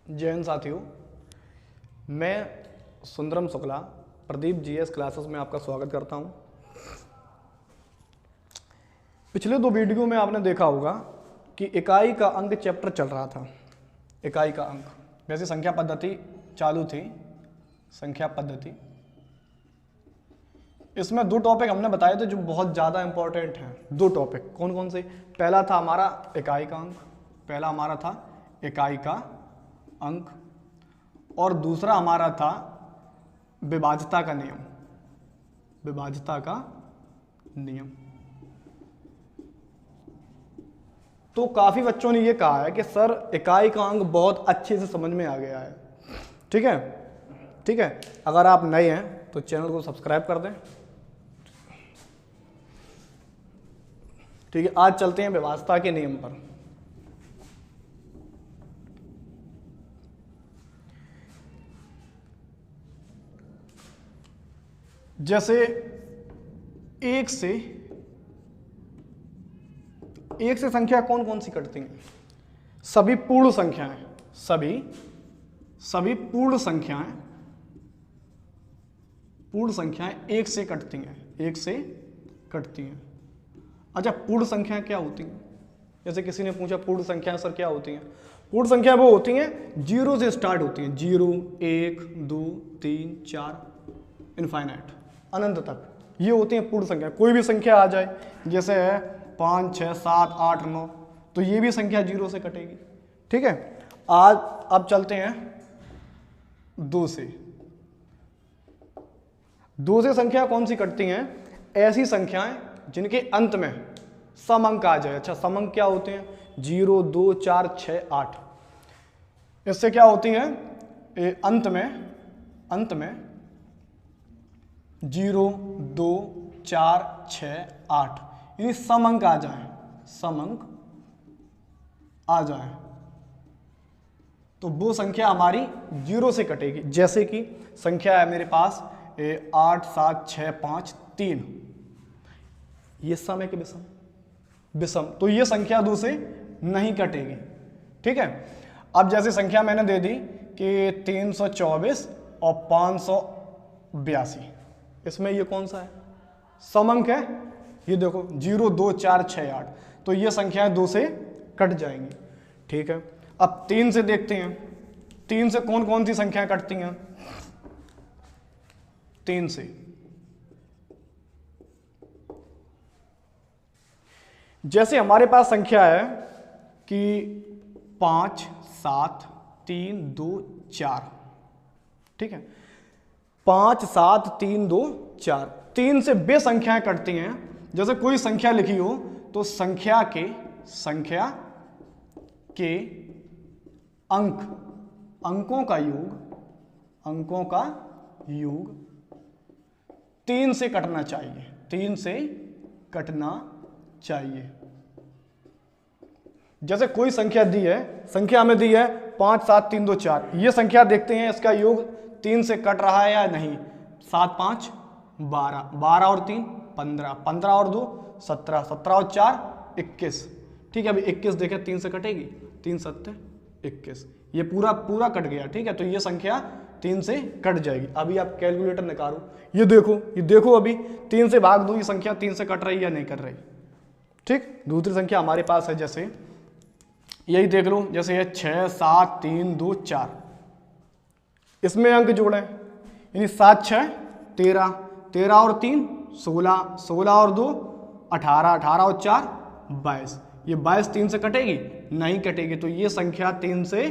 जय हिंद साथियों, मैं सुंदरम शुक्ला प्रदीप जीएस क्लासेस में आपका स्वागत करता हूं। पिछले दो वीडियो में आपने देखा होगा कि इकाई का अंक चैप्टर चल रहा था। इकाई का अंक वैसे संख्या पद्धति चालू थी, संख्या पद्धति। इसमें दो टॉपिक हमने बताए थे जो बहुत ज़्यादा इंपॉर्टेंट हैं। दो टॉपिक कौन कौन से? पहला था हमारा इकाई का अंक, पहला हमारा था इकाई का अंक, और दूसरा हमारा था विभाज्यता का नियम। विभाज्यता का नियम। तो काफी बच्चों ने ये कहा है कि सर इकाई का अंक बहुत अच्छे से समझ में आ गया है। ठीक है, ठीक है। अगर आप नए हैं तो चैनल को सब्सक्राइब कर दें। ठीक है, आज चलते हैं विभाज्यता के नियम पर। जैसे एक से संख्या कौन कौन सी कटती हैं? सभी पूर्ण संख्याएं, सभी पूर्ण संख्याएं एक से कटती हैं, एक से कटती हैं। अच्छा, पूर्ण संख्याएं क्या होती हैं? जैसे किसी ने पूछा पूर्ण संख्याएं सर क्या होती हैं? पूर्ण संख्या वो होती हैं जीरो से स्टार्ट होती हैं। 0, 1, 2, 3, 4 इनफाइनाइट, अनंत तक ये होती हैं पूर्ण संख्या। कोई भी संख्या आ जाए, जैसे है 5, 6, 7, 8, 9, तो ये भी संख्या 0 से कटेगी। ठीक है, आज अब चलते हैं 2 से। 2 से संख्या कौन सी कटती हैं? ऐसी संख्याएं जिनके अंत में सम अंक आ जाए। अच्छा, सम अंक क्या होते हैं? 0, 2, 4, 6, 8। इससे क्या होती हैं? अंत में 0, 2, 4, 6, 8 यानी सम अंक आ जाए, सम अंक आ जाए तो वो संख्या हमारी 0 से कटेगी। जैसे कि संख्या है मेरे पास 8, 7, 6, 5, 3, ये सम है कि विषम? विषम, तो ये संख्या 2 से नहीं कटेगी। ठीक है, अब जैसे संख्या मैंने दे दी कि 324 और 582, इसमें ये कौन सा है? सम अंक है। ये देखो 0, 2, 4, 6, 8, तो ये संख्याएं 2 से कट जाएंगी। ठीक है, अब 3 से देखते हैं। 3 से कौन कौन सी संख्याएं कटती हैं? 3 से जैसे हमारे पास संख्या है कि 5, 7, 3, 2, 4। ठीक है, 5, 7, 3, 2, 4। 3 से वे संख्याएं कटती हैं, जैसे कोई संख्या लिखी हो तो संख्या के अंकों का योग 3 से कटना चाहिए। 3 से कटना चाहिए। जैसे कोई संख्या दी है, संख्या हमें दी है 5, 7, 3, 2, 4। ये संख्या देखते हैं इसका योग 3 से कट रहा है या नहीं। 7, 5, 12, 12 और 3 15, 15 और 2 17, 17 और 4 21। ठीक है, अभी 21 देखें 3 से कटेगी। 3 7 21, ये पूरा कट गया। ठीक है, तो ये संख्या 3 से कट जाएगी। अभी आप कैलकुलेटर निकालो, ये देखो अभी 3 से भाग दो, ये संख्या 3 से कट रही या नहीं कट रही। ठीक, दूसरी संख्या हमारे पास है, जैसे यही देख लो, जैसे है 6, 7, 3, 2, 4। इसमें अंक जोड़ें, यानी 7, 6, 13, 13 और 3 16, 16 और 2 18, 18 और 4 22। ये 22 3 से कटेगी? नहीं कटेगी, तो ये संख्या 3 से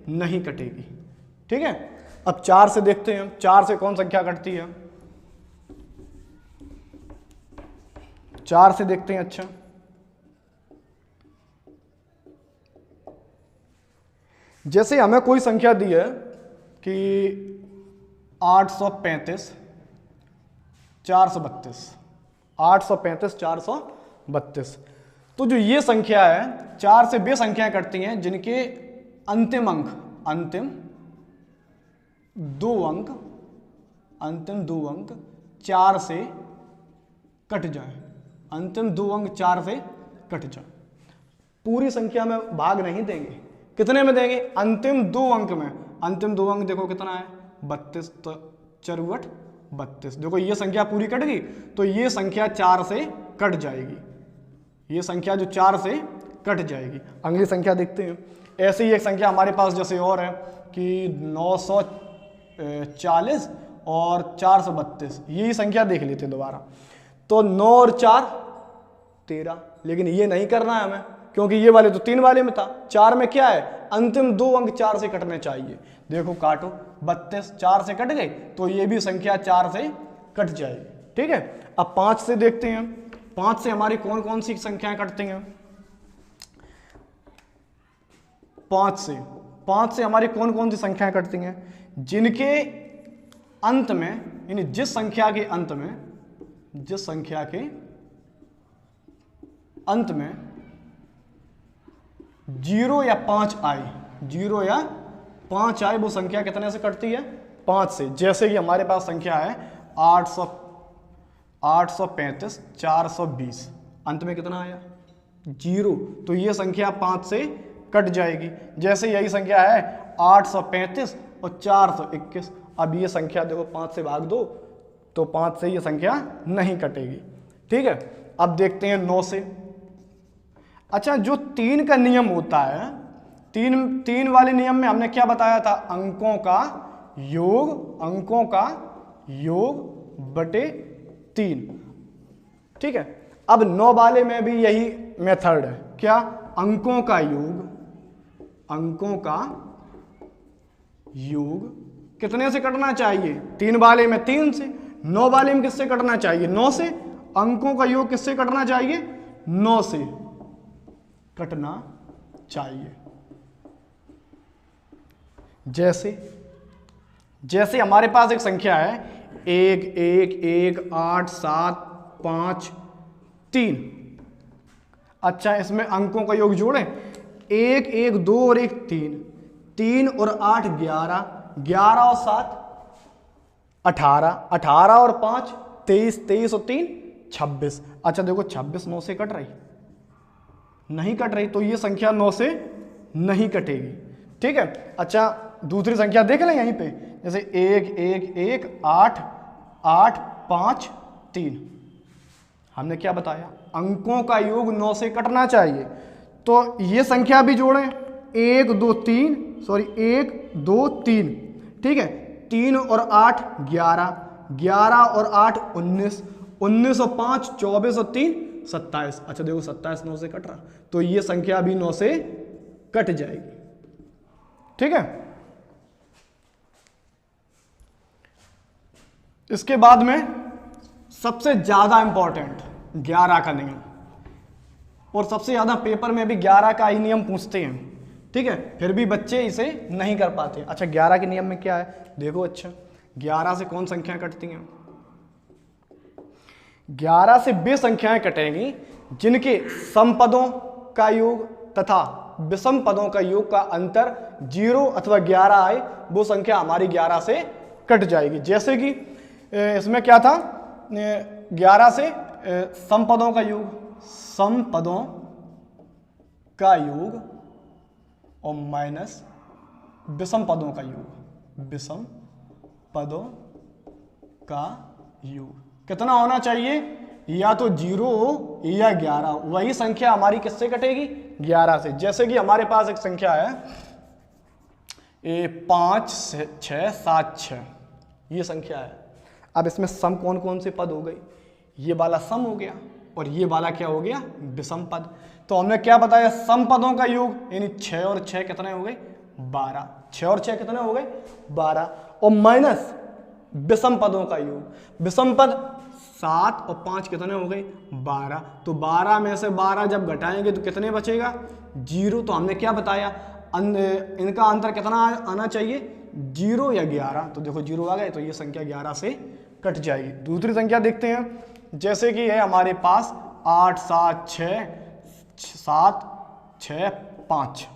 नहीं कटेगी। ठीक है, अब 4 से देखते हैं। 4 से कौन संख्या कटती है? 4 से देखते हैं। अच्छा, जैसे हमें कोई संख्या दी है कि 835 432, 835 432, तो जो ये संख्या है 4 से वे संख्याएं कटती हैं जिनके अंतिम दो अंक 4 से कट जाए। अंतिम 2 अंक 4 से कट जाए। पूरी संख्या में भाग नहीं देंगे, कितने में देंगे? अंतिम 2 अंक में। अंतिम 2 अंक देखो कितना है, 32, तो 4 32। देखो ये संख्या पूरी कट गई, तो ये संख्या 4 से कट जाएगी, ये संख्या जो 4 से कट जाएगी। अगली संख्या देखते हैं। ऐसे ही एक संख्या हमारे पास जैसे और है कि 940 और 432, यही संख्या देख लेते हैं दोबारा। तो 9 और 4 13, लेकिन ये नहीं करना है हमें, क्योंकि ये वाले तो 3 वाले में था। 4 में क्या है? अंतिम 2 अंक 4 से कटने चाहिए। देखो काटो, 32 4 से कट गए, तो ये भी संख्या 4 से कट जाएगी। ठीक है, अब 5 से देखते हैं। 5 से हमारी कौन कौन सी संख्याएं कटती हैं? 5 से हमारी कौन कौन सी संख्याएं कटती हैं? जिनके अंत में, यानी जिस संख्या के अंत में 0 या 5 आए, 0 या 5 आए, वो संख्या कितने से कटती है? 5 से। जैसे कि हमारे पास संख्या है 835 420, अंत में कितना आया? 0, तो ये संख्या 5 से कट जाएगी। जैसे यही संख्या है 835 और 421, अब ये संख्या देखो 5 से भाग दो, तो 5 से ये संख्या नहीं कटेगी। ठीक है, अब देखते हैं 9 से। अच्छा, जो 3 का नियम होता है, तीन वाले नियम में हमने क्या बताया था? अंकों का योग बटे 3। ठीक है, अब 9 वाले में भी यही मेथड है। क्या? अंकों का योग कितने से कटना चाहिए? 3 वाले में 3 से, 9 वाले में किससे कटना चाहिए? 9 से। अंकों का योग किससे कटना चाहिए? 9 से कटना चाहिए। जैसे हमारे पास एक संख्या है 1 1 1 8 7 5 3। अच्छा, इसमें अंकों का योग जोड़ें, 1 1 2 और 1 3, 3 और 8 11, 11 और 7 18, 18 और 5 23, 23 और 3 26। अच्छा देखो, 26 9 से कट रही? नहीं कट रही, तो ये संख्या 9 से नहीं कटेगी। ठीक है, अच्छा दूसरी संख्या देख लें यहीं पे, जैसे 1 1 1 8 8 5 3। हमने क्या बताया? अंकों का योग 9 से कटना चाहिए, तो ये संख्या भी जोड़ें, 1 2 3, सॉरी 1 2 3। ठीक है, 3 और 8 11, 11 और 8 19, 19 और 5 24 और 3 27। अच्छा देखो, 27 9 से कट रहा, तो ये संख्या भी 9 से कट जाएगी। ठीक है, इसके बाद में सबसे ज्यादा इंपॉर्टेंट 11 का नियम, और सबसे ज्यादा पेपर में भी 11 का ही नियम पूछते हैं। ठीक है, फिर भी बच्चे इसे नहीं कर पाते। अच्छा, 11 के नियम में क्या है देखो। अच्छा, 11 से कौन संख्याएं कटती हैं? 11 से वे संख्याएं कटेंगी जिनके समपदों का योग तथा विषम पदों का योग का अंतर 0 अथवा 11 आए, वो संख्या हमारी 11 से कट जाएगी। जैसे कि इसमें क्या था, 11 से समपदों का योग और माइनस विषम पदों का योग कितना होना चाहिए? या तो 0 हो या 11, वही संख्या हमारी किससे कटेगी? 11 से। जैसे कि हमारे पास एक संख्या है 5 6 7 6, ये संख्या है। अब इसमें सम कौन कौन से पद हो गए? ये वाला सम हो गया और ये वाला क्या हो गया? विषम पद। तो हमने क्या बताया? सम पदों का योग, यानी 6 और 6 कितने हो गए? 12। 6 और 6 कितने हो गए? 12। और माइनस विषम पदों का योग, विषम पद 7 और 5 कितने हो गए? 12। तो 12 में से 12 जब घटाएंगे तो कितने बचेगा? 0। तो हमने क्या बताया? इनका अंतर कितना आना चाहिए? 0 या 11। तो देखो 0 आ गए, तो ये संख्या 11 से कट जाएगी। दूसरी संख्या देखते हैं, जैसे कि है हमारे पास 8 7 6 5।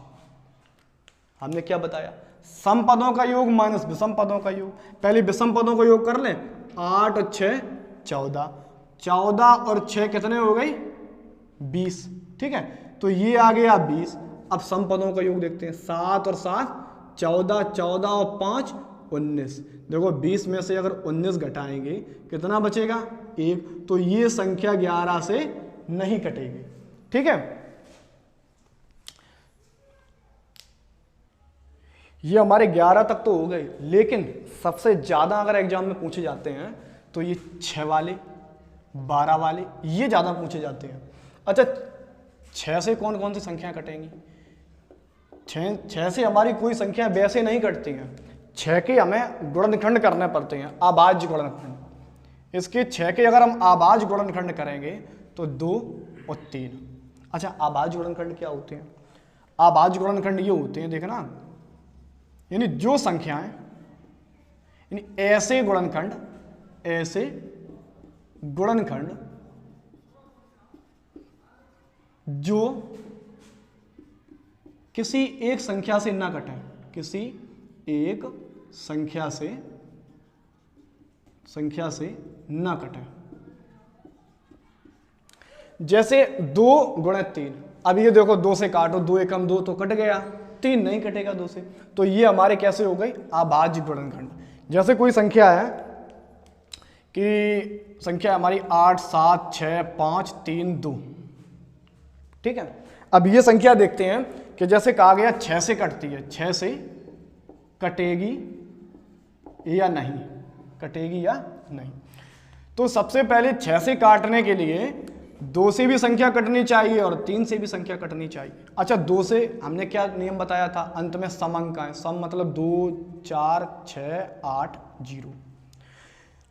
हमने क्या बताया? सम पदों का योग माइनस विषम पदों का योग। पहले विषम पदों का योग कर लें, 8 और 6 14, 14 और 6 कितने हो गई? 20। ठीक है, तो ये आ गया 20। अब सम पदों का योग देखते हैं, 7 और 7 14, 14 और 5 19। देखो 20 में से अगर 19 घटाएंगे कितना बचेगा 1, तो ये संख्या 11 से नहीं कटेगी। ठीक है, ये हमारे 11 तक तो हो गए, लेकिन सबसे ज्यादा अगर एग्जाम में पूछे जाते हैं तो ये 6 वाले, 12 वाले, ये ज्यादा पूछे जाते हैं। अच्छा, 6 से कौन कौन सी संख्या कटेंगी? 6 से हमारी कोई संख्या वैसे नहीं कटती हैं, 6 के हमें गुणनखंड करने पड़ते हैं, आभाज्य गुणनखंड। इसके 6 के अगर हम आभाज्य गुणनखंड करेंगे तो 2 और 3। अच्छा, आभाज्य गुणनखंड क्या होते हैं? आभाज्य गुणनखंड ये होते हैं, देखना, यानी जो संख्याएं, यानी ऐसे गुणनखंड जो किसी एक संख्या से ना कटें, किसी एक संख्या से ना कटें। जैसे 2 × 3, अब ये देखो 2 से काटो, 2 एकम 2 तो कट गया, 3 नहीं कटेगा 2 से, तो ये हमारे कैसे हो गई? आभाज्य गुणनखंड। जैसे कोई संख्या है कि संख्या हमारी 8, 7, 6, 5, 3, 2। ठीक है, अब ये संख्या देखते हैं कि जैसे कहा गया 6 से कटती है, 6 से कटेगी या नहीं, कटेगी या नहीं। तो सबसे पहले 6 से काटने के लिए 2 से भी संख्या कटनी चाहिए और 3 से भी संख्या कटनी चाहिए। अच्छा, 2 से हमने क्या नियम बताया था? अंत में सम अंक आए, सम मतलब 2, 4, 6, 8, 0।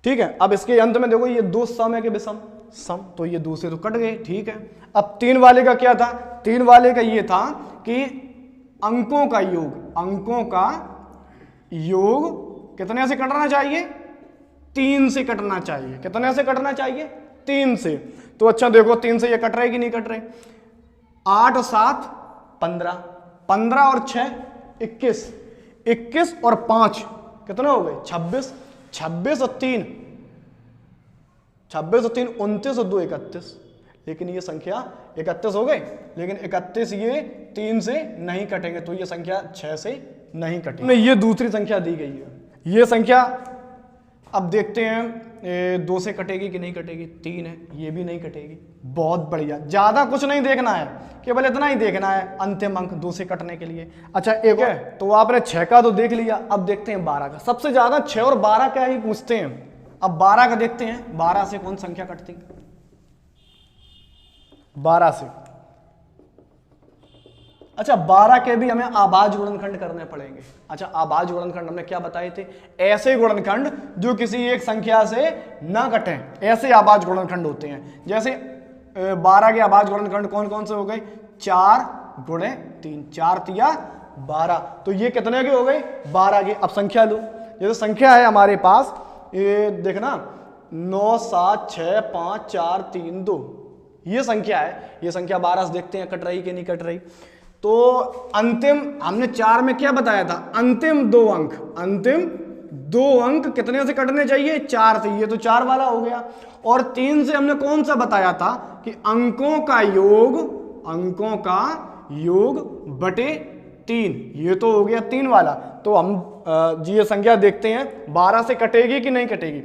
ठीक है, अब इसके अंत में देखो ये 2 सम है कि विषम? सम, तो ये 2 से तो कट गए। ठीक है, अब 3 वाले का क्या था? 3 वाले का ये था कि अंकों का योग कितने से कटना चाहिए? 3 से कटना चाहिए। कितने से कटना चाहिए? 3 से। तो अच्छा देखो 3 से ये कट रहे कि नहीं कट रहे? 8 और 7 15, 15 और 6 21, 21 और 5 कितने हो गए? 26, 26 और 3 29 और 2 31। लेकिन ये संख्या 31 हो गई, लेकिन 31 ये 3 से नहीं कटेंगे, तो ये संख्या 6 से नहीं कटेगी। ये दूसरी संख्या दी गई है, ये संख्या अब देखते हैं 2 से कटेगी कि नहीं कटेगी? 3 है, ये भी नहीं कटेगी। बहुत बढ़िया, ज्यादा कुछ नहीं देखना है, केवल इतना ही देखना है अंतिम अंक 2 से कटने के लिए। अच्छा, एक है तो आपने 6 का तो देख लिया, अब देखते हैं 12 का। सबसे ज्यादा 6 और 12 का ही पूछते हैं। अब 12 का देखते हैं, 12 से कौन संख्या कटती? 12 से। अच्छा, 12 के भी हमें आभाज्य गुणनखंड करने पड़ेंगे। अच्छा, आभाज्य गुणनखंड हमने क्या बताए थे? ऐसे गुणनखंड जो किसी एक संख्या से ना कटें, ऐसे आभाज्य गुणनखंड होते हैं। जैसे 12 के आभाज्य गुणनखंड कौन कौन से हो गए? 4 × 3, 4 तिया 12, तो ये कितने के हो गए? 12 के। अब संख्या लो, ये तो संख्या है हमारे पास, ये देखना 9, 7, 6, 5, 4, 3, 2, ये संख्या है। ये संख्या 12 से देखते हैं कट रही कि नहीं कट रही। तो अंतिम हमने 4 में क्या बताया था? अंतिम 2 अंक कितने से कटने चाहिए? 4 से, ये तो 4 वाला हो गया। और 3 से हमने कौन सा बताया था? कि अंकों का योग बटे 3, ये तो हो गया 3 वाला। तो हम जी ये संख्या देखते हैं 12 से कटेगी कि नहीं कटेगी?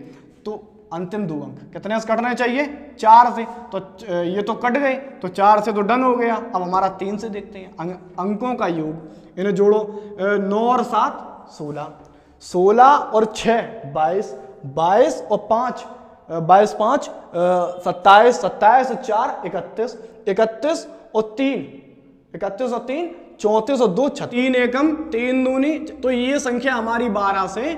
तो अंतिम 2 अंक कितने से कटने चाहिए? 4 से, तो ये तो कट गए, तो 4 से तो डन हो गया। अब हमारा 3 से देखते हैं अंकों का योग, इन्हें जोड़ो, 9 और 7 16, 16 और 6 22, 22 और 5 22, 5 27, 27 और 4 31, 31 और 3 34 और 2 36, 3 एकम 3 दूनी, तो ये संख्या हमारी 12 से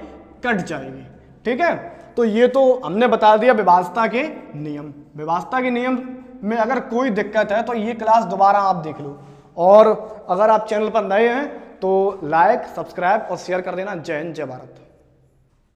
कट जाएगी। ठीक है, तो ये तो हमने बता दिया विभाज्यता के नियम। विभाज्यता के नियम में अगर कोई दिक्कत है तो ये क्लास दोबारा आप देख लो, और अगर आप चैनल पर नए हैं तो लाइक, सब्सक्राइब और शेयर कर देना। जय हिंद, जय भारत।